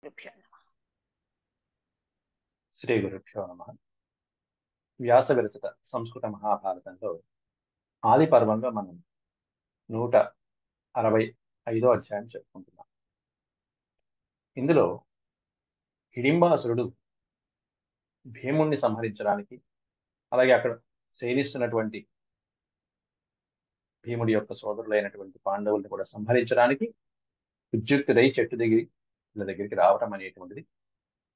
గురుభ్యో నమః. శ్రీ గురుభ్యో నమ. వ్యాస విరచిత సంస్కృత మహాభారతంలో ఆది పర్వంలో మనం 165వ అధ్యాయం చెప్పుకుంటున్నాం. ఇందులో హిడింబాసురుడు భీముణ్ణి సంహరించడానికి, అలాగే అక్కడ శయనిస్తున్నటువంటి భీముడి యొక్క సోదరులైనటువంటి పాండవుల్ని కూడా సంహరించడానికి ఉద్యుక్తుడై చెట్టు వీళ్ళ దగ్గరికి రావటం అనేటువంటిది.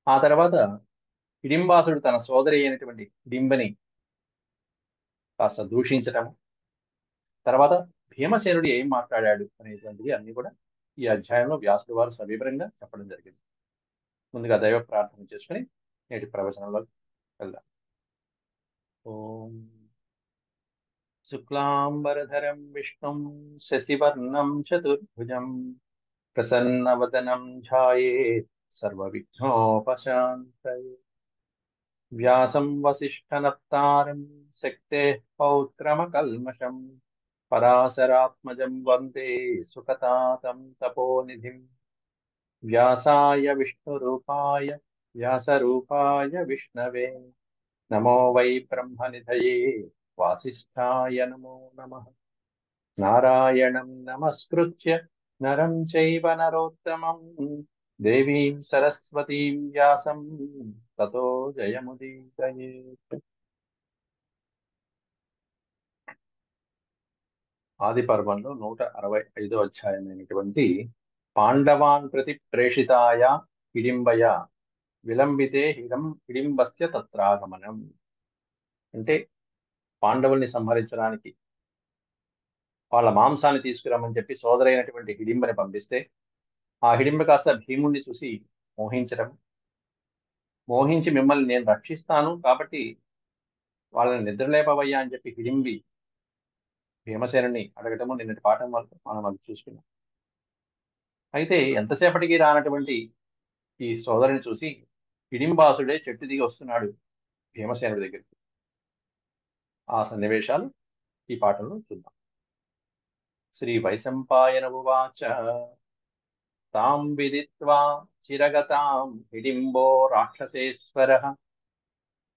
ఆ తర్వాత హిడింబాసుడు తన సోదరి అయినటువంటి హిడింబని కాస్త దూషించటం, తర్వాత భీమసేనుడు ఏం మాట్లాడాడు అనేటువంటిది అన్ని కూడా ఈ అధ్యాయంలో వ్యాసుడు వారు సవివరంగా చెప్పడం జరిగింది. ముందుగా దైవ ప్రార్థన చేసుకుని నేటి ప్రవచనంలో వెళ్దాం. ఓం శుక్లాంబరధరం విష్ణుం శశివర్ణం చతుర్భుజం ప్రసన్నవదనం ధ్యాయేత్ సర్వవిఘ్నోపశాంతయే. వ్యాసం వసిష్ఠనప్తారం శక్తేః పౌత్రమకల్మషం పరాశరాత్మజం వందే సుఖతాతం తపోనిధిం. వ్యాసాయ విష్ణురూపాయ నమో వై బ్రహ్మనిధయే వాసిష్ఠాయ నమో నమః. నారాయణం నమస్కృత్య నరం చైవ నరోత్తమం దేవీం సరస్వతీం వ్యాసం తతో జయముదీరయేత్. ఆది పర్వంలో 165వ అధ్యాయమైనటువంటి పాండవాన్ ప్రతి ప్రేషితాయ హిడింబయ విలంబితే హిడింబస్య తత్రాగమనం. అంటే పాండవుల్ని సంహరించడానికి వాళ్ళ మాంసాన్ని తీసుకురమ్మని చెప్పి సోదరైనటువంటి హిడింబని పంపిస్తే, ఆ హిడింబ కాస్త భీముణ్ణి చూసి మోహించడం, మోహించి మిమ్మల్ని నేను రక్షిస్తాను కాబట్టి వాళ్ళని నిద్రలేపవయ్యా అని చెప్పి హిడింబి భీమసేనుని అడగటము నిన్నటి పాఠం వరకు మనం అది చూసుకున్నాం. అయితే ఎంతసేపటికి రానటువంటి ఈ సోదరుని చూసి హిడింబాసుడే చెట్టు దిగి వస్తున్నాడు భీమసేనుడి దగ్గరికి. ఆ సన్నివేశాలు ఈ పాఠంలో చూద్దాం. శ్రీ వైశంపాయన ఉవాచ తాం విదిత్వా చిరగతాం హిడింబో రాక్షసేశ్వరః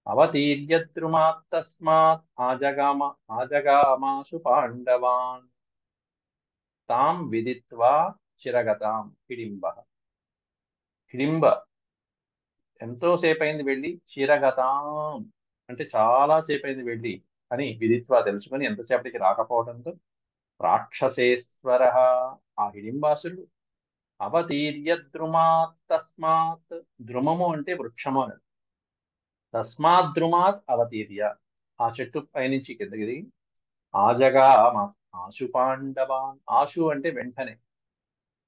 అవతీర్య ద్రుమాత్ తస్మాత్ ఆజగామాసు పాండవాన్. తాం విదిత్వా చిరగతాం హిడింబః. హిడింబ ఎంతో సేపైంది వెళ్ళి, చిరగతాం అంటే చాలా సేపైంది వెళ్ళి అని విదిత్వా తెలుసుకొని ఎంతసేపటికి రాకపోవడంతో రాక్షసేశ్వర ఆ హిడింబాసుడు అవతీర్య ద్రుమాత్ తస్మాత్, ద్రుమము అంటే వృక్షము అని, తస్మాత్ ద్రుమాత్ అవతీర్య ఆ చెట్టు పైనుంచి కిందకి దిగి ఆజగామ ఆశు పాండవాన్. ఆశు అంటే వెంటనే,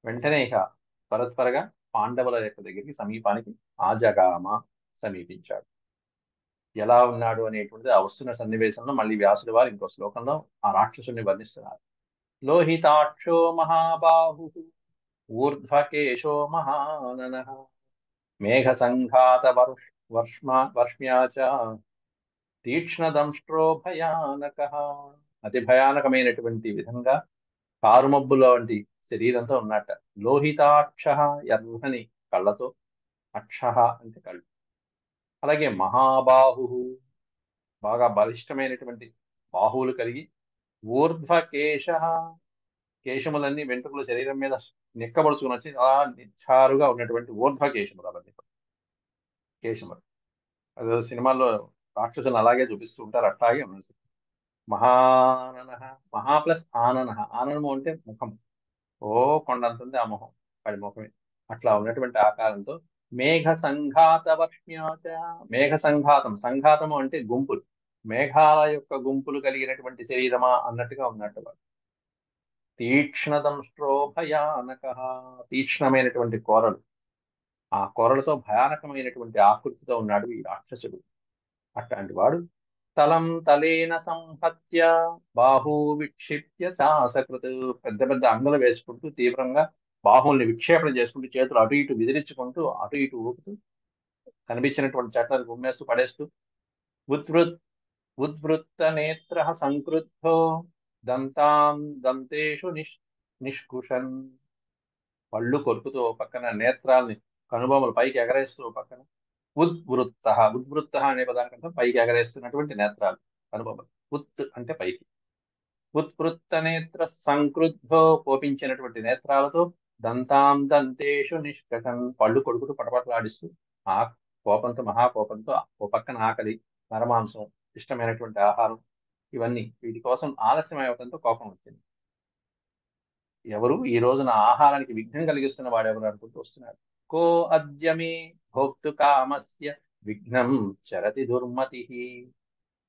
వెంటనే ఇక త్వరగా పాండవుల యొక్క దగ్గరికి సమీపానికి ఆజగామ సమీపించాడు. ఎలా ఉన్నాడు అనేటువంటిది ఆ వస్తున్న సన్నివేశంలో మళ్ళీ వ్యాసుడి వారు ఇంకో శ్లోకంలో ఆ రాక్షసుని వర్ణిస్తున్నారు. లోహితాక్షో మహాబాహు ఊర్ధ్వకేశో మహాననః మేఘ సంఘాత వర్ష్మ్యా చ తీక్ష్ణదంష్ట్రో భయానకః. అతి భయానకమైనటువంటి విధంగా కారుమబ్బులో వంటి శరీరంతో ఉన్నట్ట. లోహితాక్ష ఎర్రని కళ్ళతో, అక్ష అంటే కళ్ళు. అలాగే మహాబాహు బాగా బలిష్టమైనటువంటి బాహువులు కలిగి, ఊర్ధ్వకేశ కేశములన్నీ వెంట్రుకలు శరీరం మీద నిక్కబడుచుకుని వచ్చి అలా నిచ్చారుగా ఉన్నటువంటి ఊర్ధ్వకేశములు, అవన్నీ కేశములు. అదే సినిమాల్లో రాక్షసులను అలాగే చూపిస్తూ ఉంటారు, అట్లాగే ఉన్నది. మహానన, మహా ప్లస్ ఆనన, ఆననము అంటే ముఖం, ఓ కొండంతుంది ఆ మొహం, వాడి ముఖమే. అట్లా ఉన్నటువంటి ఆకారంతో మేఘ సంఘాత వర్ష్మ్యాచ. మేఘ సంఘాతం, సంఘాతము అంటే గుంపులు, మేఘాల యొక్క గుంపులు కలిగినటువంటి శరీరమా అన్నట్టుగా ఉన్నట్టు వాడు. తీక్ష్ణదంష్ట్రో భయానక, తీక్ష్ణమైనటువంటి కోరలు, ఆ కోరలతో భయానకమైనటువంటి ఆకృతితో ఉన్నాడు ఈ రాక్షసుడు. అట్లాంటి వాడు తలం తలేన సంహత్య బాహు విక్షిప్య చాసకృత్. పెద్ద పెద్ద అంగులు వేసుకుంటూ తీవ్రంగా బాహుల్ని విక్షేపణ చేసుకుంటూ, చేతులు అటు ఇటు విదిరించుకుంటూ అటు ఇటు ఊపుతూ కనిపించినటువంటి చెట్లను గుమ్మేస్తూ పడేస్తూ, ఉద్వృత్ ఉద్వృత్త నేత్ర సంక్రుద్ధో దంతేషు నిష్కుషన్. పళ్ళు కొరుకుతూ పక్కన నేత్రాల్ని కనుబొమ్మలు పైకి ఎగరేస్తూ పక్కన. ఉద్వృత్త, ఉద్వృత్త అనే పదానికి పైకి ఎగరేస్తున్నటువంటి నేత్రాలు కనుబొమ్మలు. ఉత్ అంటే పైకి. ఉత్కృత్త నేత్ర సంక్రుద్ధో, కోపించినటువంటి నేత్రాలతో, దంతాం దంతేషు నిష్కటన్, పళ్ళు కొడుకుతూ పటపటలాడిస్తూ, ఆ కోపంతో, మహాకోపంతో, ఓ పక్కన ఆకలి, నరమాంసం, ఇష్టమైనటువంటి ఆహారం, ఇవన్నీ వీటి కోసం ఆలస్యం అవ్వడంతో కోపం వచ్చింది. ఎవరు ఈ రోజున ఆహారానికి విఘ్నం కలిగిస్తున్న వాడెవరు అనుకుంటూ వస్తున్నాడు. కో అద్యమే భోక్తు కామస్య విఘ్నం చరతి దుర్మతి,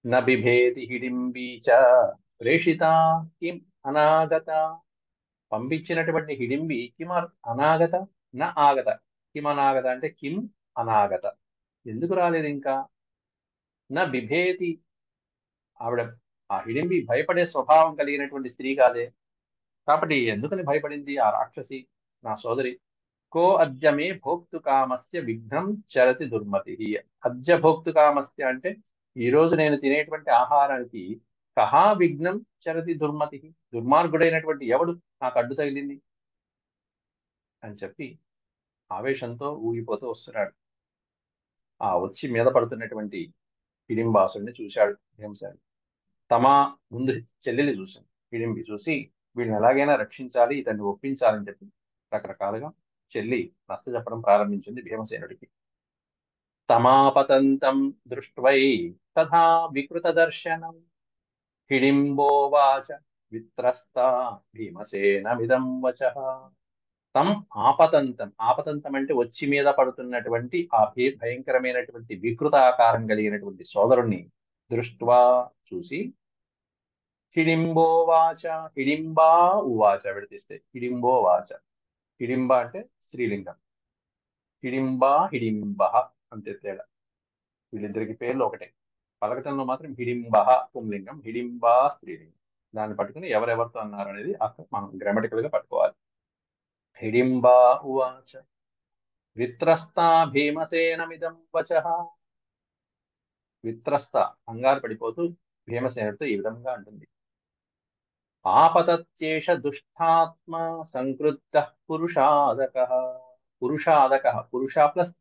న బిభేతి హిడింబీ చ ప్రేషిత కిం అనాగత. పంపించినటువంటి హిడింబి అనాగత, న ఆగత. కిం అనాగత అంటే కిం అనాగత, ఎందుకు రాలేదు ఇంకా. నా బిభేతి, ఆవిడ ఆ హిడింబి భయపడే స్వభావం కలిగినటువంటి స్త్రీ కాదే, కాబట్టి ఎందుకని భయపడింది ఆ రాక్షసి, నా సోదరి. కో అద్యమే భోక్తు కామస్య విఘ్నం చరతి దుర్మతి. అద్య భోక్తు కామస్య అంటే ఈ రోజు నేను తినేటువంటి ఆహారానికి కహా విఘ్నం చరతి దుర్మతి, దుర్మార్గుడైనటువంటి ఎవడు నాకు అడ్డు తగిలింది అని చెప్పి ఆవేశంతో ఊగిపోతూ వస్తున్నాడు. ఆ వచ్చి మీద పడుతున్నటువంటి హిడింబాసుని చూశాడు భీమసేనుడు. తమ ముందు చెల్లెలి చూశాడు. హిడింబి చూసి వీడిని ఎలాగైనా రక్షించాలి, ఇతన్ని ఒప్పించాలని చెప్పి రకరకాలుగా చెల్లి నచ్చ చెప్పడం ప్రారంభించింది భీమసేనుడికి. తమాపతంతం దృష్ట్వై తథా వికృత దర్శనం, హిడింబోవాచ విత్రస్త భీమసేనమిదం వచః. తం ఆపతంతం, ఆపతంతం అంటే వచ్చి మీద పడుతున్నటువంటి ఆ భయంకరమైనటువంటి వికృత ఆకారం కలిగినటువంటి సోదరుణ్ణి దృష్ట్వా చూసి, హిడింబోవాచ, హిడింబా ఉవాచ విడతిస్తే హిడింబోవాచ. హిడింబ అంటే స్త్రీలింగం, హిడింబా హిడింబ అంతే తేడా. వీళ్ళిద్దరికి పేర్లు ఒకటే, పలకటంలో మాత్రం హిడింబ పుంలింగం, హిడింబా స్త్రీలింగం. దాన్ని పట్టుకుని ఎవరెవరితో అన్నారు అనేది అక్కడ మనం గ్రామటికల్ గా పట్టుకోవాలి. హిడింబా ఉవాచ విత్రస్తా భీమసేనమిదం వచః. విత్రస్త కంగారు పడిపోతూ భీమసేనుడితో ఈ విధంగా అంటుంది. ఆపతత్యేష దుష్టాత్మ సంక్రుద్ధ పురుషాదక. పురుషాదక, పురుష ప్లస్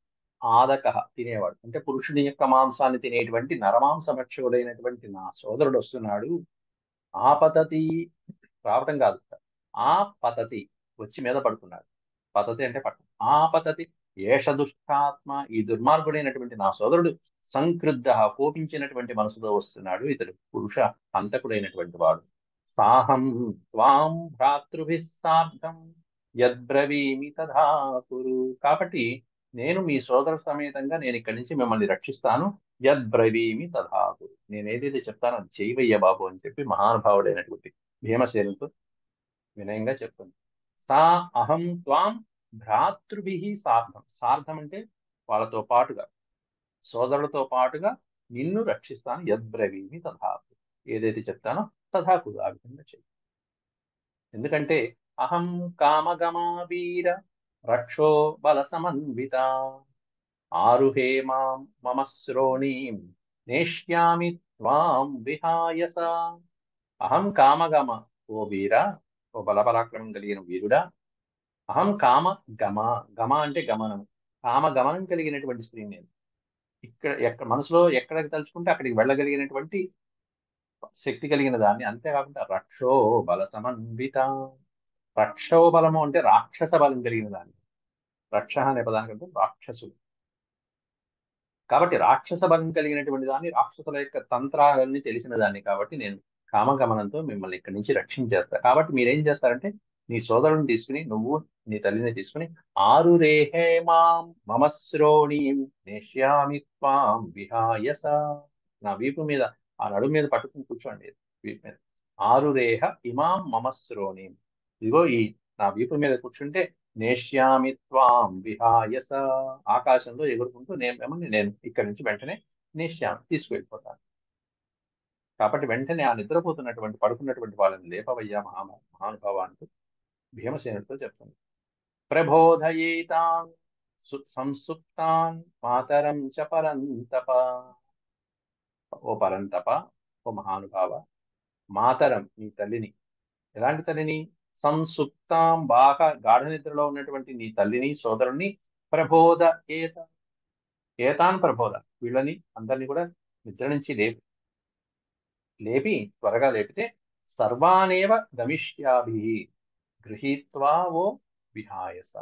ఆదక, తినేవాడు అంటే పురుషుని యొక్క మాంసాన్ని తినేటువంటి నరమాంసభక్షకుడైనటువంటి నా సోదరుడు వస్తున్నాడు. ఆపతతి, రావటం కాదు, ఆ పతతి, వచ్చి మీద పడుతున్నాడు. పతతి అంటే పట్టం. ఆ పతతి ఏష దుష్టాత్మ, ఈ దుర్మార్గుడైనటువంటి నా సోదరుడు, సంక్రుద్ధ, కోపించినటువంటి మనసుతో వస్తున్నాడు. ఇతడు పురుష హంతకుడైనటువంటి వాడు. సాహం త్వాం భ్రాతృభిः సార్ధం యద్బ్రవీమి తథా కురు. కాబట్టి నేను మీ సోదర సమేతంగా నేను ఇక్కడి నుంచి మిమ్మల్ని రక్షిస్తాను. యద్బ్రవీమి తథా కురు, నేను ఏదైతే చెప్తానో అది చేయవయ్య బాబు అని చెప్పి మహానుభావుడైనటువంటి భీమసేనుతో వినయంగా చెప్తుంది. సా అహం త్వాం భ్రాతృభిః సార్ధం, సార్ధం అంటే వాళ్ళతో పాటుగా, సోదరులతో పాటుగా నిన్ను రక్షిస్తాను. యద్బ్రవీమి తథాకు, ఏదైతే చెప్తానో తథాకు, ఆ విధంగా చెయ్యి. ఎందుకంటే అహం కామగమా వీర రక్షో బల సమన్విత, ఆరుహే మాం మమ శ్రోణీం నేష్యామి త్వాం విహాయస. అహం కామగమ, ఓ వీర, ఓ బలపరాక్రమం కలిగిన వీరుడా. అహం కామ గమ, గమ అంటే గమనం, కామ గమనం కలిగినటువంటి స్త్రీ నేను. ఇక్కడ ఎక్కడ మనసులో ఎక్కడికి తలుచుకుంటే అక్కడికి వెళ్ళగలిగినటువంటి శక్తి కలిగిన దాన్ని. అంతేకాకుండా రక్షో బల సమన్విత, రక్షో బలము అంటే రాక్షస బలం కలిగిన దాన్ని. రక్ష అనే పదానికంటే రాక్షసుడు, కాబట్టి రాక్షస బలం కలిగినటువంటి దాన్ని, రాక్షసుల యొక్క తంత్రాలన్నీ తెలిసిన దాన్ని. కాబట్టి నేను కామగమనంతో మిమ్మల్ని ఇక్కడి నుంచి రక్షించేస్తా. కాబట్టి మీరేం చేస్తారంటే నీ సోదరుని తీసుకుని, నువ్వు నీ తల్లిని తీసుకుని, ఆరు రేహే మాం మమ శ్రోణీం నేష్యామి త్వాం విహాయస. నా వీపు మీద, ఆ నడుము మీద పట్టుకుని కూర్చోండి, వీపు మీద. ఆరు రేహ ఇమాం మమ శ్రోణీం, ఇదిగో ఈ నా వీపు మీద కూర్చుంటే, నేష్యామి త్వాం విహాయస, ఆకాశంలో ఎగురుకుంటూ నేను ఇక్కడి నుంచి వెంటనే నేష్యామి, తీసుకువెళ్ళిపోతాను. కాబట్టి వెంటనే ఆ నిద్రపోతున్నటువంటి పడుకున్నటువంటి వాళ్ళని లేపవయ్యా మహానుభావానికి భీమసేనుడితో చెప్తుంది. ప్రబోధయేతాన్ సంసుప్తాన్ మాతరం చ పరంతప. ఓ పరంతప, ఓ మహానుభావ, మాతరం నీ తల్లిని. ఎలాంటి తల్లిని? సంసుప్తాం, బాగా గాఢ నిద్రలో ఉన్నటువంటి నీ తల్లిని, సోదరుణ్ణి, ప్రబోధ ఏత ఏతాన్ ప్రబోధ, వీళ్ళని అందరినీ కూడా నిద్ర నుంచి లేపి త్వరగా లేపితే సర్వానేవ గమిష్యాభి గృహీత్వా ఓ విహాయస,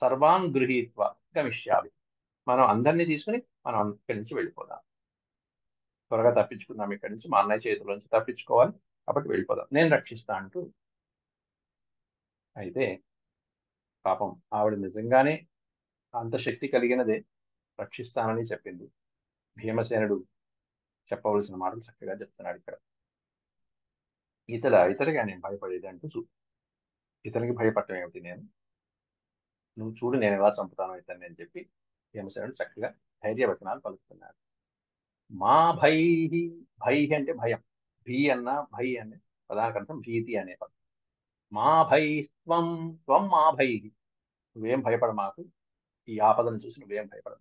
సర్వాన్ గృహీత్వా గమిష్యాభి, మనం అందరినీ తీసుకుని మనం ఇక్కడి నుంచి వెళ్ళిపోదాం, త్వరగా తప్పించుకుందాం ఇక్కడి నుంచి, మా అన్నయ్య చేతిలోంచి తప్పించుకోవాలి, కాబట్టి వెళ్ళిపోదాం, నేను రక్షిస్తా అంటూ. అయితే పాపం ఆవిడ నిజంగానే అంత శక్తి కలిగినదే, రక్షిస్తానని చెప్పింది. భీమసేనుడు చెప్పవలసిన మాటలు చక్కగా చెప్తున్నాడు ఇక్కడ. ఇతడిగా నేను భయపడేది అంటూ ఇతనికి భయపడటం ఏమిటి, నువ్వు చూడు నేను ఎలా చంపుతాను ఇతన్ని అని చెప్పి భీమసేనుడు చక్కగా ధైర్యవచనాలు పలుకుతున్నాడు. మా భై, భై అంటే భయం, భై అనే పదానికి అర్థం భీతి అనే పదం. మా భై త్వం, త్వం మా భై, నువ్వేం భయపడ మాకు, ఈ ఆపదను చూసి నువ్వేం భయపడ.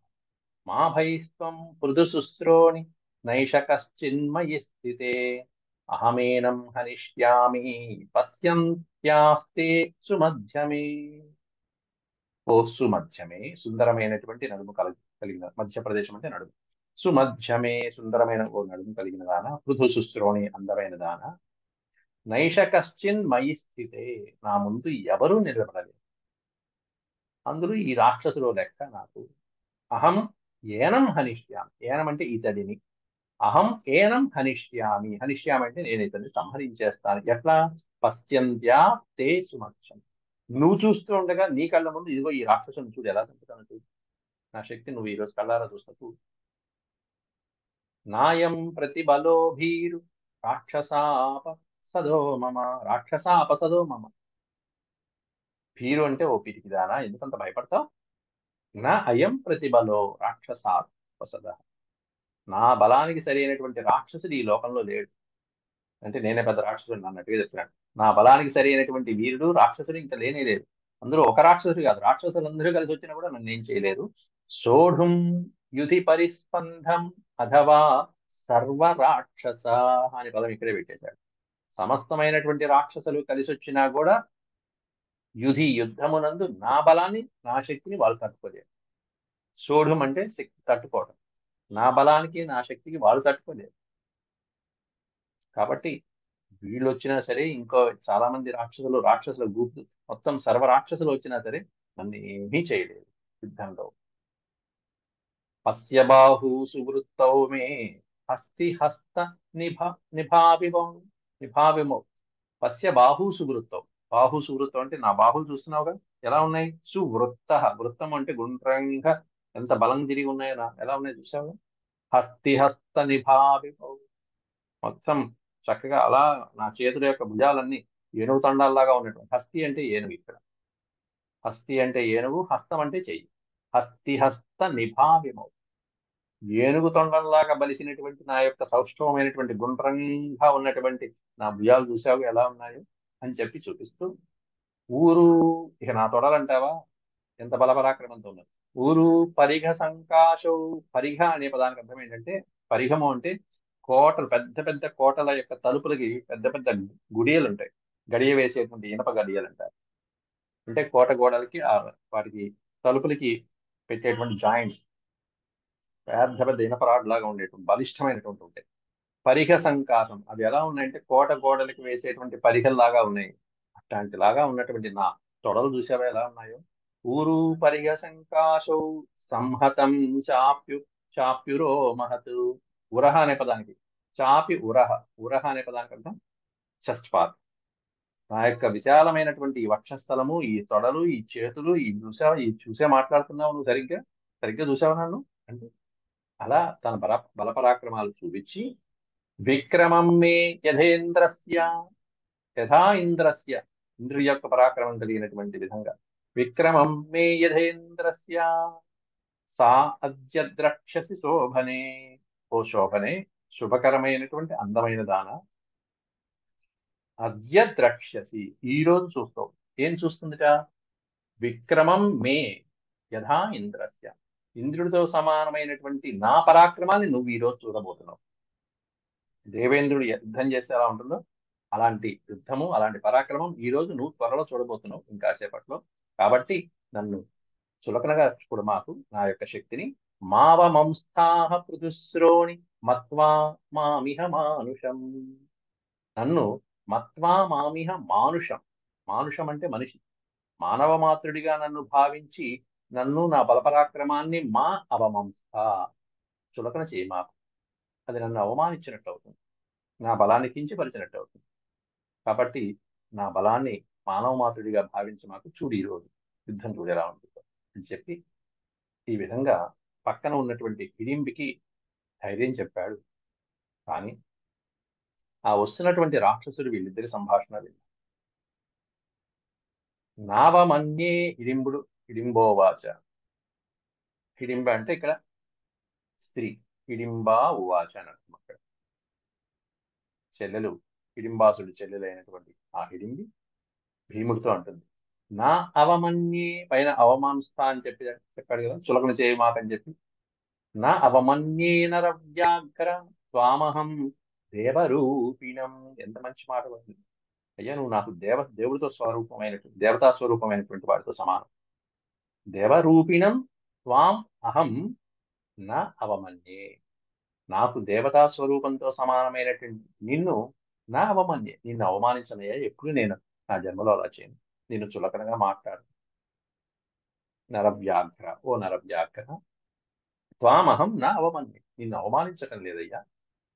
మా భైస్త్వం పృథు శుశ్రోణి నైష కశ్చిన్మయి స్థితే అహమేనం హనిష్యామి పశ్యంత్యాస్తే సుమధ్యమే. ఓ సుమధ్యమే, సుందరమైనటువంటి నడుము కలిగిన, మధ్యప్రదేశం అంటే నడుము, సుమధ్యమే సుందరమైన ఓ నడుము కలిగిన దాన, పృథు శుశ్రోణి అందమైన దాన, నైష కశ్చిన్ మయి స్థితే, నా ముందు ఎవరూ నిలబడలేదు, అందులో ఈ రాక్షసులో లెక్క నాకు. అహం ఏనం హనిష్యామి, ఏనం అంటే ఇతడిని, అహం ఏనం హనిష్యామి, హనిష్యామి అంటే నేను ఇతన్ని సంహరించేస్తాను. ఎట్లా? పశ్యంత్యా తే సుమధ్యం, నువ్వు చూస్తూ ఉండగా నీ కళ్ళ ముందు ఇదిగో ఈ రాక్షసుని చూడు ఎలా చంపుతాను చూడు, నా శక్తి నువ్వు ఈరోజు కళ్ళారా చూస్తూ. నాయం ప్రతిబలో భీరు రాక్షసాప సదో మమ, రాక్షసాపసదో మమ, భీరు అంటే ఓ పిరికిదానా ఎందుకంత భయపడతావు, నా అయం ప్రతిబలో రాక్షసాపసద, నా బలానికి సరైనటువంటి రాక్షసుడు ఈ లోకంలో లేడు, అంటే నేనే పెద్ద రాక్షసుడు అన్నట్టుగా చెప్తున్నాడు. నా బలానికి సరైనటువంటి వీరుడు రాక్షసుడు ఇంకా లేనే లేదు, అందులో ఒక రాక్షసుడు కాదు, రాక్షసులందరూ కలిసి వచ్చినా కూడా నన్ను ఏం చేయలేరు. సోఢుం యుధి పరిస్పంధం అథవా సర్వ రాక్షస అనే పదం ఇక్కడే పెట్టేశాడు. సమస్తమైనటువంటి రాక్షసులు కలిసి వచ్చినా కూడా యుద్ధమునందు నా బలాన్ని నా శక్తిని వాళ్ళు తట్టుకోలేరు. సోఢం అంటే శక్తి తట్టుకోవడం, నా బలానికి నా శక్తికి వాళ్ళు తట్టుకోలేరు. కాబట్టి వీళ్ళు వచ్చినా సరే, ఇంకో చాలా మంది రాక్షసుల గుంపు మొత్తం సర్వ రాక్షసులు వచ్చినా సరే నన్ను ఏమీ చేయలేదు యుద్ధంలో. పశ్య బాహు సువృత్తౌ మే హస్తి హస్త నిభావిమౌ. పశ్య బాహు సువృత్తౌ, బాహు సువృత్తం అంటే నా బాహులు చూస్తున్నావుగా ఎలా ఉన్నాయి, సువృత్త, వృత్తం అంటే గుండ్రంగా ఎంత బలం తిరిగి ఉన్నాయో ఎలా ఉన్నాయి చూసావు. హస్తి హస్త నిభావిమౌ, మొత్తం చక్కగా అలా నా చేతుల యొక్క భుజాలన్నీ ఏనుగు తండాల్లాగా ఉన్నటువంటి, హస్తి అంటే ఏనుగు, ఇక్కడ హస్తి అంటే ఏనుగు, హస్తం అంటే చెయ్యి, హస్తి హస్త నిభావిమౌ, ఏనుగు తొండంలాగా బలిసినటువంటి నా యొక్క సౌష్ఠవమైనటువంటి గుండ్రంగా ఉన్నటువంటి నా భుజాలు చూసావు ఎలా ఉన్నాయో అని చెప్పి చూపిస్తూ, ఊరు, ఇక నా తొడలంటావా ఎంత బలపరాక్రమంతో ఉన్నారు. ఊరు పరిఘ సంకాశౌ, పరిఘ అనే పదానికి అర్థం ఏంటంటే, పరిఘము అంటే కోటలు, పెద్ద పెద్ద కోటల యొక్క తలుపులకి పెద్ద పెద్ద గుడియలు ఉంటాయి, గడియ వేసేటువంటి ఇనప గడియలు అంటారు. అంటే కోట గోడలకి వాటికి తలుపులకి పెట్టేటువంటి జాయింట్స్ పెద్ద పెద్ద ఇనప రాడ్ లాగా ఉండేటువంటి బలిష్టమైనటువంటి ఉంటాయి. పరిఘ సంకాశం, అవి ఎలా ఉన్నాయంటే కోట గోడలకి వేసేటువంటి పరిఘల్లాగా ఉన్నాయి, అట్లాంటి లాగా ఉన్నటువంటి నా తొడలు చూసావా ఎలా ఉన్నాయో. ఊరు పరిఘ సంకాశౌ సంహతం చాప్యురో మహత్, ఉరహ అనే పదానికి చాపి ఉరహ, ఉరహ అనే పదానికి అర్థం చెస్ట్ పార్ట్, నా యొక్క విశాలమైనటువంటి ఈ వక్షస్థలము, ఈ తొడలు, ఈ చేతులు, ఈ చూసే మాట్లాడుతున్నావు నువ్వు, సరిగ్గా సరిగ్గా చూసావు నన్ను అంటే, అలా తన బలపరాక్రమాలు చూపించి, విక్రమం మే యథేంద్రస్య, యథా ఇంద్రస్య, ఇంద్రుడి యొక్క పరాక్రమం కలిగినటువంటి విధంగా, విక్రమం మే యథేంద్రస్య సా అద్య ద్రక్ష్యసి శోభనే, ఓ శోభనే శుభకరమైనటువంటి అందమైన దాన, అద్య ద్రక్ష్యసి ఈ రోజు చూస్తావు, ఏం చూస్తుందిట, విక్రమం మే యథా ఇంద్రస్య, ఇంద్రుడితో సమానమైనటువంటి నా పరాక్రమాన్ని నువ్వు ఈ రోజు చూడబోతున్నావు. దేవేంద్రుడు యుద్ధం చేస్తే ఎలా ఉంటుందో అలాంటి యుద్ధము, అలాంటి పరాక్రమం ఈ రోజు నువ్వు త్వరలో చూడబోతున్నావు ఇంకాసేపట్లో. కాబట్టి నన్ను చులకనగా చూడు మాకు నా యొక్క శక్తిని. మావమంస్థాః పృథుశ్రోణి మత్వా మామిహ మానుషం. నన్ను మత్వా మామిహ మానుషం. మానుషం అంటే మనిషి. మానవ మాతృడిగా నన్ను భావించి నన్ను నా బలపరాక్రమాన్ని మా అవమంస్థ చులకన చేయి మాకు. అది నన్ను అవమానించినట్టు అవుతుంది, నా బలాన్ని కించపరిచినట్టు అవుతుంది. కాబట్టి నా బలాన్ని మానవ మాతృడిగా భావించి మాకు చూడు ఈరోజు యుద్ధం చూడు ఎలా ఉంటుందో అని చెప్పి ఈ విధంగా పక్కన ఉన్నటువంటి హిడింబికి ధైర్యం చెప్పాడు. కానీ ఆ వస్తున్నటువంటి రాక్షసుడు వీళ్ళిద్దరి సంభాషణ విన్నాడు. నావమన్యే హిడింబుడు హిడింబోవాచ. హిడింబ అంటే ఇక్కడ స్త్రీ. హిడింబా ఉవాచ అని అర్థం అక్కడ. చెల్లెలు, హిడింబాసుడు చెల్లెలైనటువంటి ఆ హిడింబి భీముడితో అంటుంది, నా అవమన్యే, పైన అవమానస్థ అని చెప్పాడు కదా, చులకన చేయి మాకని చెప్పి. నా అవమన్యే నరవ్యాఘ్ర త్వామహం దేవరూపిణం. ఎంత మంచి మాట ఉంది. అయ్యా నువ్వు నాకు దేవుడితో స్వరూపమైనటువంటి, దేవతా స్వరూపమైనటువంటి వాడితో సమానం. దేవరూపిణం త్వాం అహం నా అవమన్యే. నాకు దేవతా స్వరూపంతో సమానమైనటువంటి నిన్ను నా అవమన్యే, నిన్ను అవమానించనయ్యా ఎప్పుడు నేను నా జన్మలో అలా చేయను. నిన్ను చులకనగా మాట్లాడు. నరవ్యాఘ్ర, ఓ నరవ్యాఘ్ర, త్వామహం నా అవమన్యే, నిన్ను అవమానించటం లేదయ్యా.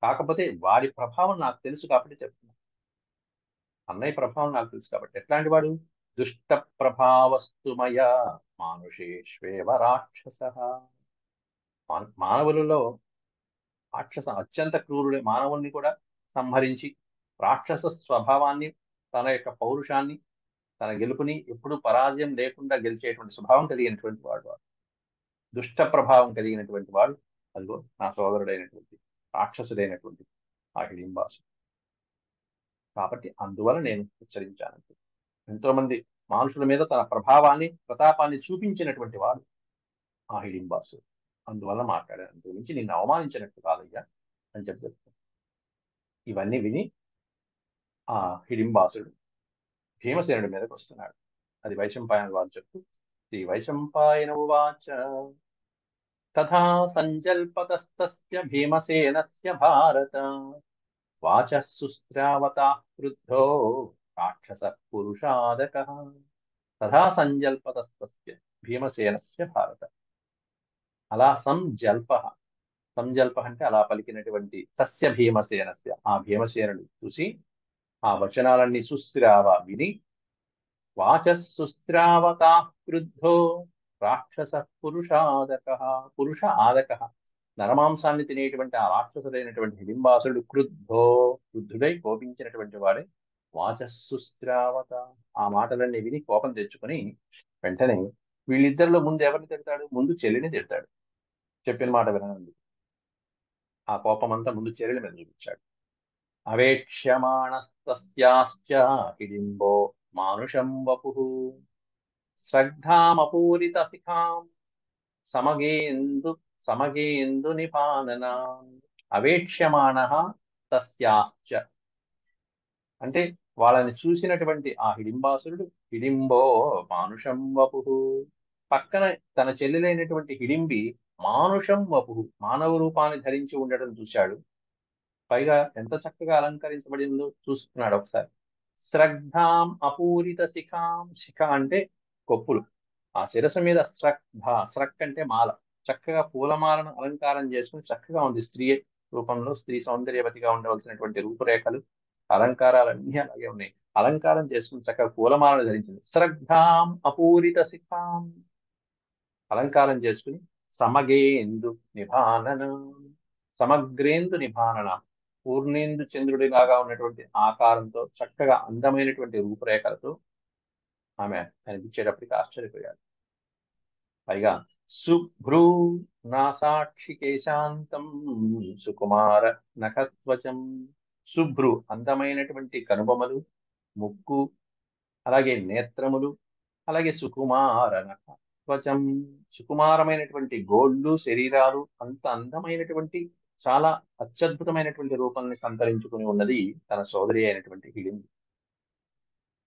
కాకపోతే వాడి ప్రభావం నాకు తెలుసు కాబట్టి చెప్తున్నా. అన్నయ్య ప్రభావం నాకు తెలుసు కాబట్టి. ఎట్లాంటి వాడు? దుష్ట ప్రభావస్తుమయ మానుషేష్వేవ రాక్షస. మానవులలో రాక్షస అత్యంత క్రూరుడే. మానవుల్ని కూడా సంహరించి రాక్షస స్వభావాన్ని, తన యొక్క పౌరుషాన్ని, తన గెలుపుని ఎప్పుడూ పరాజయం లేకుండా గెలిచేటువంటి స్వభావం కలిగినటువంటి వాడు. దుష్ట ప్రభావం కలిగినటువంటి వాడు అదిగో నా సోదరుడైనటువంటి రాక్షసుడైనటువంటి ఆ హిడింబాసు. కాబట్టి అందువల్ల నేను హెచ్చరించాను. ఎంతో మంది మనుషుల మీద తన ప్రభావాన్ని, ప్రతాపాన్ని చూపించినటువంటి వాడు ఆ హిడింబాసు. అందువల్ల మాట్లాడాను, గురించి నిన్ను అవమానించినట్టు కాదయ్యా అని చెప్పారు. ఇవన్నీ విని ఆ హిడింబాసుడు భీమసేనుడి మీదకి వస్తున్నాడు. అది వైశంపాయన వారు చెప్తూ, శ్రీ వైశంపాయన ఉవాచ తథా సంజల్పతస్తస్య భీమసేనస్య భారత వాచః సుశ్రావతాః క్రుద్ధో రాక్షస పురుషాదకః. తథా సంజల్పతస్తస్య భీమసేనస్య భారత. అలా సంజల్ప అంటే అలా పలికినటువంటి తస్య భీమసేనస్య, ఆ భీమసేనుడు చూసి ఆ వచనాలన్నీ సుశ్రావ విని, వాచస్సుస్రావతాః క్రుద్ధో రాక్షస పురుషాదకః. పురుష ఆదకః, నరమాంసాన్ని తినేటువంటి ఆ రాక్షసుడైనటువంటి హిడింబాసుడు క్రుద్ధుడై కోపించినటువంటి వాడే. వాచస్సుస్రావత, ఆ మాటలన్నీ విని కోపం తెచ్చుకొని వెంటనే వీళ్ళిద్దరిలో ముందు ఎవరిని తిడతాడు? ముందు చెల్లిని తిడతాడు. చెప్పిన మాట వినండి. ఆ కోపం అంతా ముందు చెల్లెలి మీద చూపించాడు. అవేక్ష్యమాణస్తస్యాశ్చ హిడింబో మానుషం వపుః శ్రద్ధామపూరిత శిఖాం సమగేందు సమగేందు నిపాననాం. అవేక్ష్యమాణ తస్యాశ్చ అంటే వాళ్ళని చూసినటువంటి ఆ హిడింబాసురుడు హిడింబో మానుషం వపుః, పక్కన తన చెల్లెలైనటువంటి హిడింబి మానుషం వపుః, మానవ రూపాన్ని ధరించి ఉండటం చూశాడు. పైగా ఎంత చక్కగా అలంకరించబడిందో చూస్తున్నాడు ఒకసారి. శ్రద్ధాం అపూరిత శిఖాం, శిఖ అంటే కొప్పులు, ఆ శిరస్సు మీద స్రక్ అంటే మాల, చక్కగా పూలమాలను అలంకారం చేసుకుని చక్కగా ఉంది. స్త్రీ రూపంలో, స్త్రీ సౌందర్యవతిగా ఉండవలసినటువంటి రూపురేఖలు, అలంకారాలన్నీ అలాగే ఉన్నాయి. అలంకారం చేసుకుని చక్కగా పూలమాలను ధరించింది. శ్రద్ధాం అపూరిత శిఖాం, అలంకారం చేసుకుని సమగేందు నిభానన, సమగ్రేందు నిభానన, పూర్ణేందు చంద్రుడిలాగా ఉన్నటువంటి ఆకారంతో, చక్కగా అందమైనటువంటి రూపురేఖలతో ఆమె కనిపించేటప్పటికి ఆశ్చర్యపోయాడు. పైగా శుభ్రూ నాసాక్షి కేశాంతం సుకుమార నఖత్వచం. శుభ్రు అందమైనటువంటి కనుబొమలు, ముక్కు, అలాగే నేత్రములు, అలాగే సుకుమార నఖత్వచం, సుకుమారమైనటువంటి గోళ్ళు, శరీరాలు, అంత అందమైనటువంటి చాలా అత్యద్భుతమైనటువంటి రూపాన్ని సంతరించుకుని ఉన్నది తన సోదరి అయినటువంటి హిడింబి.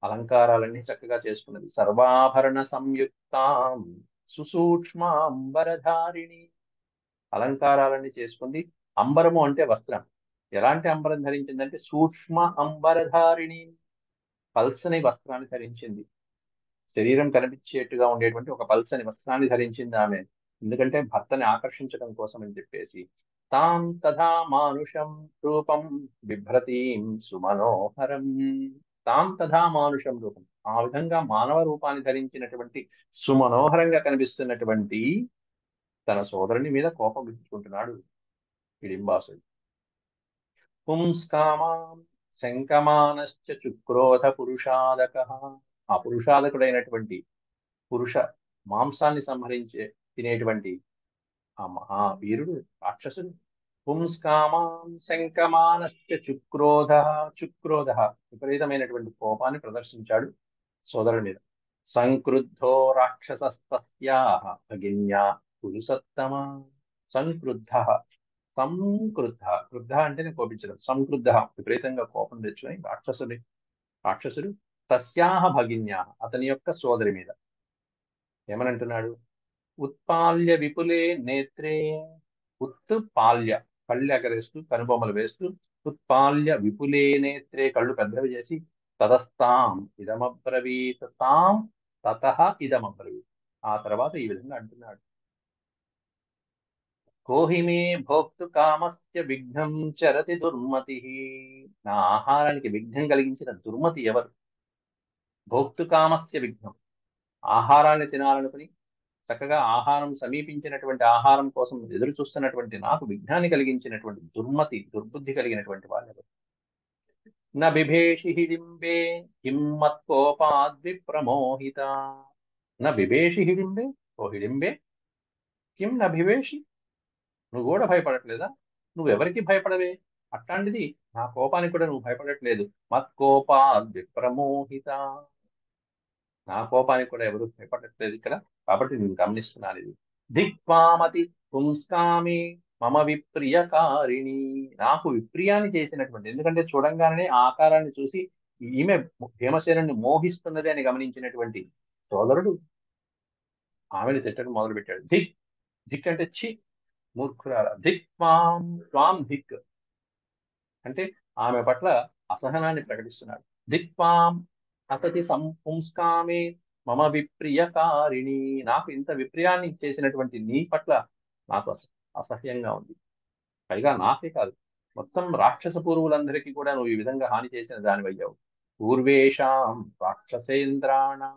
అలంకారాలన్నీ చక్కగా చేసుకున్నది. సర్వాభరణ సంయుక్తాం సుసూక్ష్మాంబరధారిణి, అలంకారాలన్నీ చేసుకుంది. అంబరము అంటే వస్త్రం. ఎలాంటి అంబరం ధరించిందంటే సూక్ష్మ అంబరధారిణి, పల్సని వస్త్రాన్ని ధరించింది. శరీరం కనిపించేట్టుగా ఉండేటువంటి ఒక పల్సని వస్త్రాన్ని ధరించింది ఆమె. ఎందుకంటే భర్తని ఆకర్షించడం కోసం అని చెప్పేసి. తాం తథా మానుషం రూపం బిభ్రతీం సుమనోహరం. తాం తథా మానుషం రూపం, ఆ విధంగా మానవ రూపాన్ని ధరించినటువంటి సుమనోహరంగా కనిపిస్తున్నటువంటి తన సోదరుని మీద కోపం పెంచుకుంటున్నాడు హిడింబాసుడు. పుంస్కామాం శంకమానశ్చ చుక్రోధ పురుషాదక, ఆ పురుషాదకుడైనటువంటి పురుష మాంసాన్ని సంహరించే తినేటువంటి ఆ వీరుడు రాక్షసుడు. పుంస్కామాం శంకమానశ్చ చుక్రోధ, చుక్రోధ విపరీతమైనటువంటి కోపాన్ని ప్రదర్శించాడు సోదరుడి మీద. సంక్రుద్ధో రాక్షసస్తస్యాః భగిన్యా పురుషోత్తమ. సంక్రుద్ధ, సంక్రుద్ధ, క్రుద్ధ అంటే నేను కోపించడం, సంక్రుద్ధ విపరీతంగా కోపం తెచ్చుకొని రాక్షసుడు తస్యాహ భగిన్యా అతని యొక్క సోదరి మీద ఏమనంటున్నాడు? ఉత్పాల్య విపులే నేత్రే, ఉత్పాల్య కళ్ళు ఎగరేస్తూ కనుబొమ్మలు వేస్తూ, ఉత్పాల్య విపులే నేత్రే కళ్ళు పెద్దవి చేసి, తతస్తాం ఇదమబ్రవీత్, తాం తతః ఇదమబ్రవీత్, ఆ తర్వాత ఈ విధంగా అంటున్నాడు. కోహిమే భోక్తు కామస్య విఘ్నం చరతి దుర్మతి. నా ఆహారానికి విఘ్నం కలిగించిన దుర్మతి ఎవరు? భోక్తు కామస్య విఘ్నం, ఆహారాన్ని తినాలనుకుని చక్కగా ఆహారం సమీపించినటువంటి ఆహారం కోసం ఎదురు చూస్తున్నటువంటి నాకు విఘ్నాన్ని కలిగించినటువంటి దుర్మతి, దుర్బుద్ధి కలిగినటువంటి వాళ్ళు. న బిభేషి హిడింబే కిమ్మత్కోపాద్విప్రమోహిత. న బిభేషి హిడింబే, ఓ హిడింబే, కిం న బిభేషి, నువ్వు కూడా భయపడట్లేదా? నువ్వెవరికి భయపడవే? అట్లాంటిది నా కోపానికి కూడా నువ్వు భయపడట్లేదు. మత్కోపాద్విప్రమోహిత, నా కోపానికి కూడా ఎవరు భయపడట్లేదు ఇక్కడ, కాబట్టి నేను గమనిస్తున్నాను ఇది. దిక్వామతి పుంస్కామి మమ విప్రియకారిణి, నాకు విప్రియాన్ని చేసినటువంటి, ఎందుకంటే చూడంగానే ఆ ఆకారాన్ని చూసి ఈమె భీమసేనుని మోహిస్తున్నది అని గమనించినటువంటి సోదరుడు ఆమెను తిట్టడం మొదలుపెట్టాడు. ధిక్, ధిక్ అంటే చి, మూర్ఖురాల. ధిక్ త్వాం, త్వాం ధిక్ అంటే ఆమె పట్ల అసహనాన్ని ప్రకటిస్తున్నాడు. దిక్వాం అసతి సంపుంస్కామే మమ విప్రియకారిణి, నాకు ఇంత విప్రియాన్ని చేసినటువంటి నీ పట్ల నాకు అసహ్యంగా ఉంది. పైగా నాకే కాదు, మొత్తం రాక్షస పూర్వులందరికీ కూడా నువ్వు ఈ విధంగా హాని చేసిన దానివయ్యావు. పూర్వేషాం రాక్షసేంద్రాణం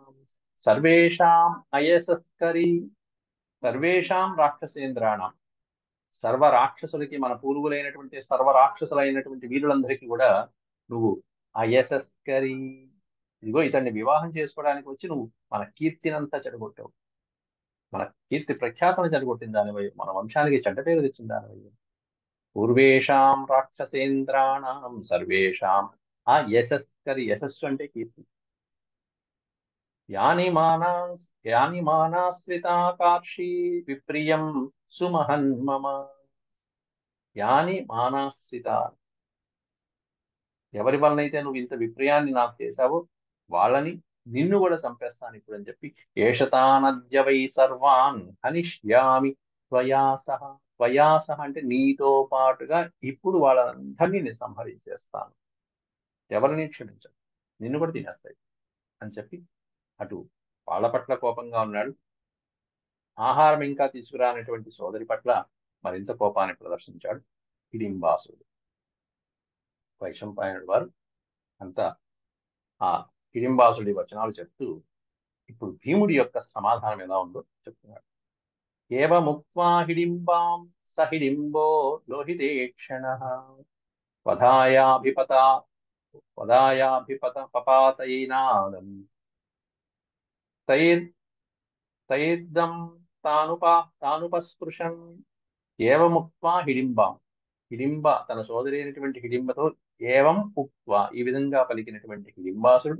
సర్వేషాం అయసస్కరి, సర్వేషాం రాక్షసేంద్రాణం, సర్వ రాక్షసులకి, మన పూర్వులైనటువంటి సర్వ రాక్షసులైనటువంటి వీరులందరికీ కూడా నువ్వు అయశస్కరి, ఇదిగో ఇతన్ని వివాహం చేసుకోవడానికి వచ్చి నువ్వు మన కీర్తినంతా చెడగొట్టావు, మన కీర్తి ప్రఖ్యాతను చెడగొట్టిన దానివై, మన వంశానికి చెడ్డ పేరు తెచ్చిన దానివై. పూర్వేషాం రాక్షసేంద్రాణం సర్వేషాం అయశస్కరి, యశస్సు అంటే కీర్తి. యాని మానాస్, యాని మానాశ్రితా కార్షి విప్రియం సుమహన్ మమ. యాని మానాశ్రిత, ఎవరి వలనైతే నువ్వు ఇంత విప్రయాన్ని నాకు చేశావో వాళ్ళని, నిన్ను కూడా చంపేస్తాను ఇప్పుడు అని చెప్పి, ఏషతానద్య వై సర్వాన్ హనిష్యామి త్వయాసహ. త్వయాసహ అంటే నీతో పాటుగా ఇప్పుడు వాళ్ళందరినీ నేను సంహరించేస్తాను, ఎవరిని క్షమించను, నిన్ను కూడా తినేస్తాయి అని చెప్పి అటు వాళ్ళ పట్ల కోపంగా ఉన్నాడు. ఆహారం ఇంకా తీసుకురానటువంటి సోదరి పట్ల మరింత కోపాన్ని ప్రదర్శించాడు హిడింబాసుడు. వైశంపాయనుడు వారు అంతా ఆ హిడింబాసుడి వచనాలు చెప్తూ ఇప్పుడు భీముడి యొక్క సమాధానం ఎలా ఉందో చెప్తున్నాడు. ఏవముక్త్వా హిడింబాం స హిడింబో లోహితేక్షణః వధాయాభిపత, వధాయాభిపత పపాతైనాదం తైర్ తైర్దం తానుపస్పృశన్. ఏవముక్త్వా హిడింబాం, హిడింబ తన సోదరి అయినటువంటి హిడింబతో ఏవం ఉక్త్వా ఈ విధంగా పలికినటువంటి హిడింబాసుడు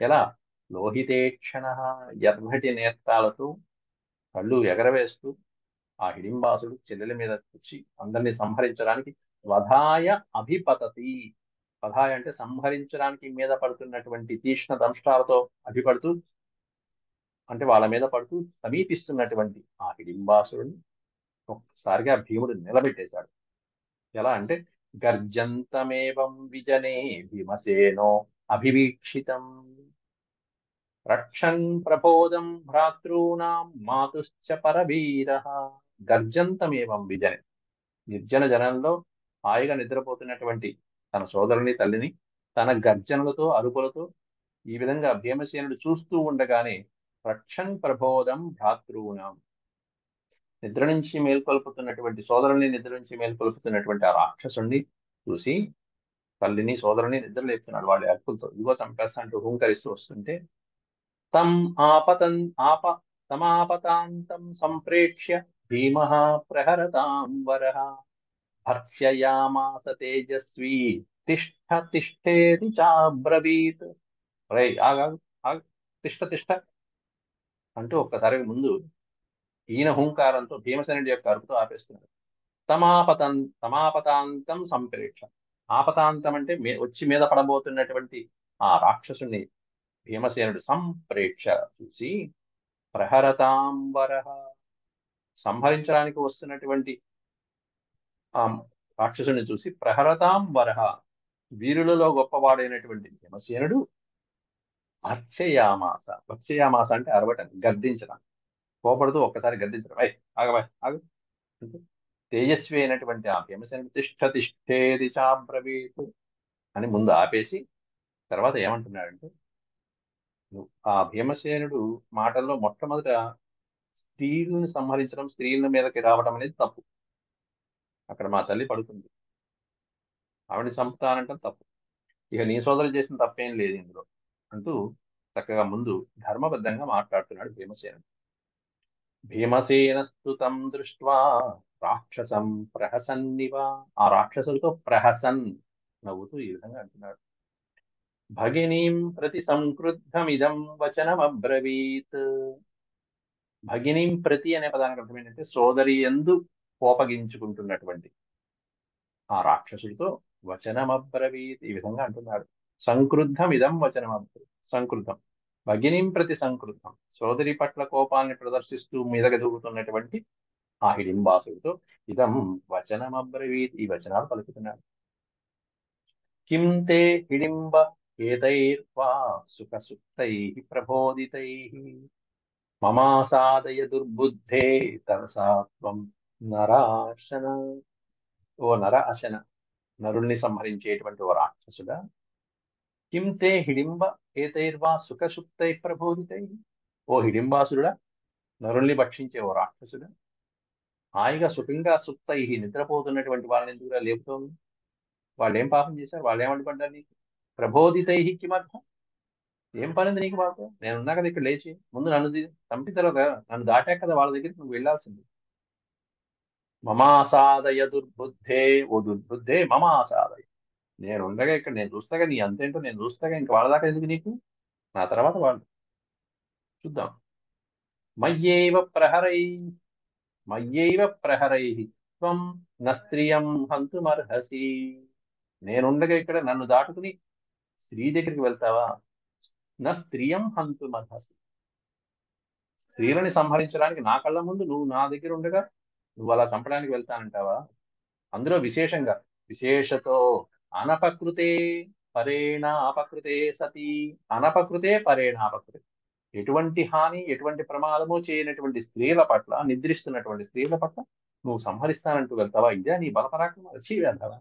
ఎలా? లోహితేక్షణ, ఎర్రటి నేత్రాలతో కళ్ళు ఎగరవేస్తూ ఆ హిడింబాసుడు చెల్లెల మీద వచ్చి అందరినీ సంహరించడానికి వధాయ అభిపతతి. వధాయ అంటే సంహరించడానికి మీద పడుతున్నటువంటి తీక్ష్ణ దంష్ట్రాలతో అభిపడుతూ అంటే వాళ్ళ మీద పడుతూ సమీపిస్తున్నటువంటి ఆ హిడింబాసురుని ఒక్కసారిగా భీముడు నిలబెట్టేశాడు. ఎలా అంటే గర్జంతమేవం విజనే భీమసేనో అభివీక్షితం రక్షన్ ప్రబోధం భ్రాతॄణాం మాతుశ్చ పరవీరః. గర్జంతమేవం విజనే, నిర్జన జనంలో హాయిగా నిద్రపోతున్నటువంటి తన సోదరుని తల్లిని తన గర్జనలతో అరుపులతో ఈ విధంగా భీమసేనుడు చూస్తూ ఉండగానే రక్షన్ ప్రబోధం భ్రాతॄణాం, నిద్ర నుంచి మేల్కొల్పుతున్నటువంటి సోదరుని నిద్ర నుంచి మేల్కొల్పుతున్నటువంటి ఆ రాక్షసుణ్ణి చూసి తల్లిని సోదరుని నిద్ర లేపుతున్నాడు వాళ్ళ అరుపులతో. ఇదిగో చంపేస్తా అంటూ హూంకరిస్తూ వస్తుంటే తం ఆపతన్ ఆప తమాపతాంతం సంప్రేక్ష్య భీమః ప్రహరతాం వరః భర్త్సయామాస తేజస్వీ తిష్ఠ తిష్ఠేతి చాబ్రవీత్. రేయ్ ఆగాగు, ఆగు, తిష్ఠ తిష్ఠ అంటూ ఒక్కసారి ముందు ఈయన హుంకారంతో భీమసేనుడి యొక్క అరుపుతో ఆపేస్తున్నాడు. తమాపతాంతం సంప్రేక్ష, ఆపతాంతం అంటే వచ్చి మీద పడబోతున్నటువంటి ఆ రాక్షసుని భీమసేనుడు సంప్రేక్ష చూసి ప్రహరతాంబర, సంహరించడానికి వస్తున్నటువంటి ఆ రాక్షసుని చూసి ప్రహరతాంబర, వీరులలో గొప్పవాడైనటువంటి భీమసేనుడు భత్స్యయామాస, భత్స్యయామాస అంటే అరవటం, గర్దించడం, కోపడుతూ ఒక్కసారి గర్దించడం, అయ్ ఆగబాయ్ ఆగు అంటే తేజస్వి అయినటువంటి ఆ భీమసేనుడు తిష్ఠ తిష్ఠేది చాబ్రవీత్ అని ముందు ఆపేసి తర్వాత ఏమంటున్నాడంటే, ఆ భీమసేనుడు మాటల్లో మొట్టమొదట స్త్రీలను సంహరించడం, స్త్రీల మీదకి రావడం అనేది తప్పు. అక్కడ మా తల్లి పడుతుంది, ఆవిడని చంపుతానంటాం తప్పు. ఇక నీ సోదరులు చేసిన తప్పేం లేదు ఇందులో అంటూ చక్కగా ముందు ధర్మబద్ధంగా మాట్లాడుతున్నాడు భీమసేనుడు. భీమసేనస్తు తం దృష్ట్వా రాక్షసం ప్రహసన్నివ, ఆ రాక్షసులతో ప్రహసన్, నవ్వుతూ ఈ విధంగా అంటున్నాడు. భగినీం ప్రతి సంక్రుద్ధమిదం వచనమబ్రవీత్. భగినీం ప్రతి అనే పదానికి అర్థం ఏంటంటే సోదరి యందు కోపగించుకుంటున్నటువంటి ఆ రాక్షసుడితో వచనమబ్రవీత్, ఈ విధంగా అంటున్నాడు. సంక్రుద్ధం ఇదం వచనమబ్రవీత్, సంక్రుద్ధం భగినీం ప్రతి సంక్రుద్ధం, సోదరి పట్ల కోపాన్ని ప్రదర్శిస్తూ మీదకి దూకుతున్నటువంటి ఆ హిడింబాసుడితో ఇదం వచనమబ్రవీత్, ఈ వచనాలు పలుకుతున్నాడు. కిం తే హిడింబ ఏతైర్వా సుఖసుప్తైః ప్రబోధితైః మమాసాదయ దుర్బుద్ధే తరసా త్వం నరాశన. ఓ నర అశన, నరుణ్ణి సంహరించేటువంటి ఓ రాక్షసుడా, కిం తే హిడింబ ఏతైర్వా సుఖసుప్తై ప్రబోధితై, ఓ హిడింబాసురుడా, నరుల్ని భక్షించే ఓ రాక్షసుడా, హాయిగా సుఖంగా సుప్తై నిద్రపోతున్నటువంటి వాళ్ళని ఎందుకురా లేపుతోంది? వాళ్ళు ఏం పాపం చేశారు? వాళ్ళు ఏం అడ్డుపడ్డారు నీకు? ప్రబోధితై కిమర్థం, ఏం పనింది నీకు వాళ్ళతో? నేనున్నా కదా ఇక్కడ లేచి, ముందు నన్ను చంపిన తర్వాత నన్ను దాటాక కదా వాళ్ళ దగ్గరికి నువ్వు వెళ్ళాల్సింది. మమాసాదయ దుర్బుద్ధే, ఓ దుర్బుద్ధే మమాసాదయ, నేను ఉండగా ఇక్కడ నేను చూస్తాగా, నీ అంతేంటో నేను చూస్తాగా, ఇంక వాళ్ళ దాకా ఎందుకు నీకు? నా తర్వాత వాళ్ళు చూద్దాం. మయ్యేవ ప్రహరై మయ్యేవ ప్రహరై త్వం న స్త్రియం హంతుమర్హసి, నేనుండగా ఇక్కడ నన్ను దాటుకుని స్త్రీ దగ్గరికి వెళ్తావా? నా స్త్రియం హంతుమర్హసి, స్త్రీలని సంహరించడానికి నా కళ్ళ ముందు నువ్వు నా దగ్గర ఉండగా నువ్వు అలా చంపడానికి వెళ్తానంటావా? అందులో విశేషంగా విశేషతో అనపకృతే పరేణ అపకృతే సతి, అనపకృతే పరేణ అపకృతే, ఎటువంటి హాని ఎటువంటి ప్రమాదము చేయనటువంటి స్త్రీల పట్ల, నిద్రిస్తున్నటువంటి స్త్రీల పట్ల నువ్వు సంహరిస్తానంటూ వెళ్తావా? ఇదే నీ బలపరాక్రమాలు? చీ వెళ్తావా?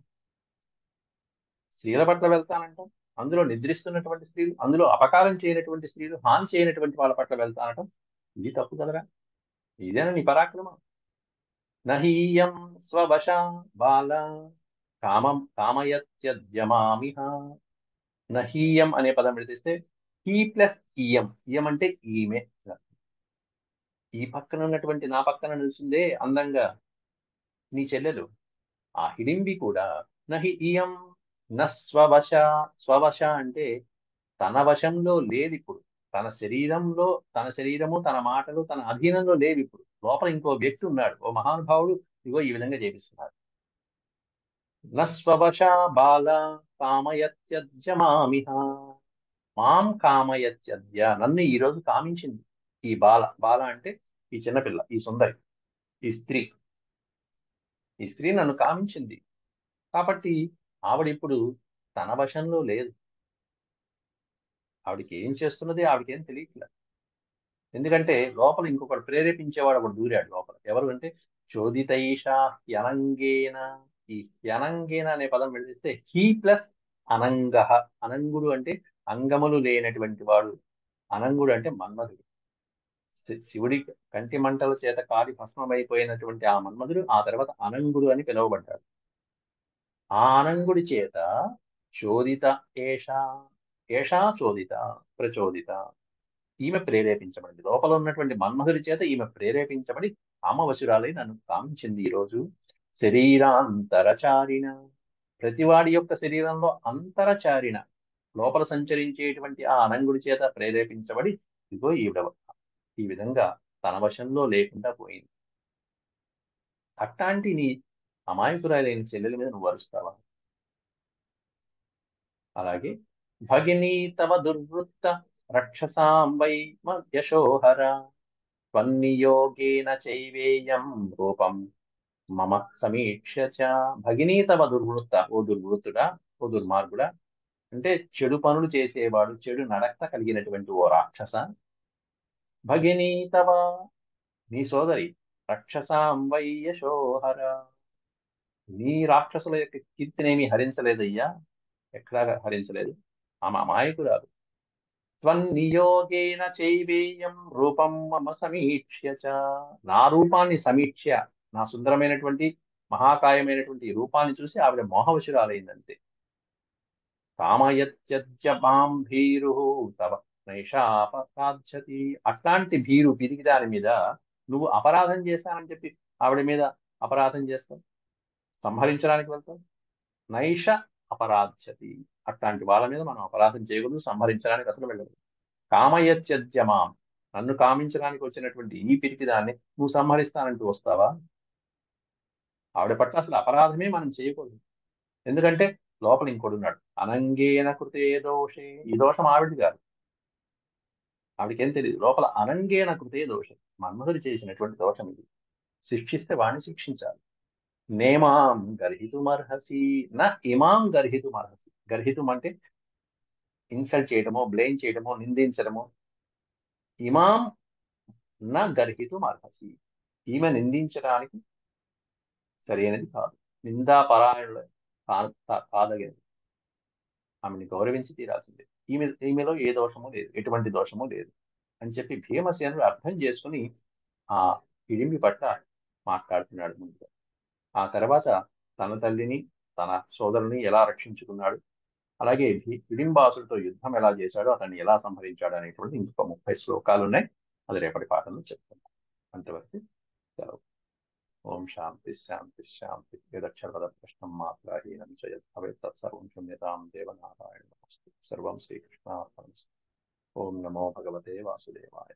స్త్రీల పట్ల వెళ్తానంటాం, అందులో నిద్రిస్తున్నటువంటి స్త్రీలు, అందులో అపకారం చేయనటువంటి స్త్రీలు, హాని చేయనటువంటి వాళ్ళ పట్ల వెళ్తానటం, ఇది తప్పు కదరా? ఇదేనా నీ పరాక్రమం? నహీయం స్వవశ బాల కామం కామయత్యద్యమామిహ. నహీయం అనే పదం విడితీస్తే హీ ప్లస్ ఇయం, ఇయం అంటే ఈమె, ఈ పక్కన ఉన్నటువంటి నా పక్కన నిల్చుందే అందంగా నీ చెల్లెలు, ఆ హిడింబి కూడా నహి ఇయం న స్వవశ, స్వవశ అంటే తన వశంలో లేదు ఇప్పుడు, తన శరీరంలో, తన శరీరము తన మాటలు తన అధీనంలో లేవు ఇప్పుడు, లోపల ఇంకో వ్యక్తి ఉన్నాడు, ఓ మహానుభావుడు ఇగో ఈ విధంగా చేపిస్తున్నాడు. నస్వవశ బాల కామయత్యజ్య మామిహ, మాం కామయత్యద్య, నన్ను ఈ రోజు కామించింది, ఈ బాల బాల అంటే ఈ చిన్నపిల్ల, ఈ సుందరి, ఈ స్త్రీ, ఈ స్త్రీ నన్ను కామించింది కాబట్టి ఆవిడ ఇప్పుడు తన వశంలో లేదు. ఆవిడకి ఏం చేస్తున్నది ఆవిడకేం తెలియట్లేదు. ఎందుకంటే లోపల ఇంకొకడు ప్రేరేపించేవాడు ఒకడు దూరాడు లోపల. ఎవరు అంటే చోదితైష యనంగేన. ఈ యనంగేన అనే పదం విడిస్తే హీ ప్లస్ అనంగ. అనంగుడు అంటే అంగములు లేనటువంటి వాడు. అనంగుడు అంటే మన్మధుడు. శివుడి కంటి మంటల చేత కాలి భస్మమైపోయినటువంటి ఆ మన్మధుడు ఆ తర్వాత అనంగుడు అని పిలువబడ్డాడు. ఆ అనంగుడి చేత చోదిత ఏషా, ఏషా చోదిత, ప్రచోదిత, ఈమె ప్రేరేపించబడింది. లోపల ఉన్నటువంటి మన్మధుడి చేత ఈమె ప్రేరేపించబడి కామవశురాలై నన్ను కామించింది ఈరోజు. శరీరాంతరచారిణ, ప్రతివాడి యొక్క శరీరంలో అంతరచారిణ, లోపల సంచరించేటువంటి ఆ అనంగుడి చేత ప్రేరేపించబడి ఇదిగో ఈవిడ ఈ విధంగా తన వశంలో లేకుండా పోయింది. అట్లాంటి నీ అమాయకురాలైన చెల్లెల మీద నువ్వు వరుస్తావా? అలాగే భగినీ తవ దుర్వృత్త రక్షసాం వై యశోహర త్వన్నియోగేన చైవేయం రూపం మమ సమీక్ష్య చ. భగినీ తవ దుర్వృత్త, ఓ దుర్వృత్తుడా, ఓ దుర్మార్గుడా, అంటే చెడు పనులు చేసేవాడు, చెడు నడక కలిగినటువంటి ఓ రాక్షస. భగినీ తవ, నీ సోదరి, రక్షసాం వై యశోహర, నీ రాక్షసుల యొక్క కీర్తినేమి హరించలేదయ్యా, ఎక్కడా హరించలేదు. ఆమె అమాయకురాలు. త్వన్నియోగేన చైవేయం రూపం మమ సమీక్ష్య చ, నా రూపాన్ని సమీక్ష్య, నా సుందరమైనటువంటి మహాకాయమైనటువంటి రూపాన్ని చూసి ఆవిడ మోహవశురాలైందంతే. కామయత్యజ్య మాం భీరు తవ నైషాపరాధ్యతి. అట్లాంటి భీరు పిరికి దాని మీద నువ్వు అపరాధం చేశానని చెప్పి ఆవిడ మీద అపరాధం చేస్తావు, సంహరించడానికి వెళ్తావు. నైష అపరాధ్యతి, అట్లాంటి వాళ్ళ మీద మనం అపరాధం చేయకూడదు, సంహరించడానికి అసలు వెళ్ళదు. కామయత్యజ్యమాం, నన్ను కామించడానికి వచ్చినటువంటి ఈ పిరికి దాన్ని నువ్వు సంహరిస్తానంటూ వస్తావా? ఆవిడ పట్ల అసలు అపరాధమే మనం చేయకూడదు. ఎందుకంటే లోపల ఇంకోడున్నాడు. అనంగేన కృతే దోషే, ఈ దోషం ఆవిడది కాదు, ఆవిడకేం తెలియదు. లోపల అనంగేన కృతే దోషం, మన్మధుడు చేసినటువంటి దోషం ఇది. శిక్షిస్తే వాడిని శిక్షించాలి. నేమాం గర్హితుమర్హసి నా ఇమాం గర్హితుమర్హసి. గర్హితం అంటే ఇన్సల్ట్ చేయడమో, బ్లేమ్ చేయడమో, నిందించడమో. ఇమాం నా గర్హితుమర్హసి, ఈమె నిందించడానికి సరైనది కాదు, నిందాపరాయణులు కాదగినది. ఆమెను గౌరవించి తీరాల్సిందే. ఈమెలో ఏ దోషము లేదు, ఎటువంటి దోషము లేదు అని చెప్పి భీమసేనుడు అర్థం చేసుకుని ఆ హిడింబి పట్ల మాట్లాడుతున్నాడు ముందుగా. ఆ తర్వాత తన తల్లిని, తన సోదరుని ఎలా రక్షించుకున్నాడు, అలాగే హిడింబాసుడితో యుద్ధం ఎలా చేశాడో, అతన్ని ఎలా సంహరించాడు అనేటువంటి ఇంకొక 30 శ్లోకాలు ఉన్నాయి. అది రేపటి పాఠంలో చెప్తున్నాం. అంతవరకు సెలవు. ఓం శాంతి శాంతి శాంతి. యదక్షరపద ప్రశ్నం మాత్రాహీనం చ యద్భవేత్ తత్సర్వం శూన్యతాం దేవనారాయణ నమస్తే. సర్వం శ్రీకృష్ణార్పణమస్తు. ఓం నమో భగవతే వాసుదేవాయ.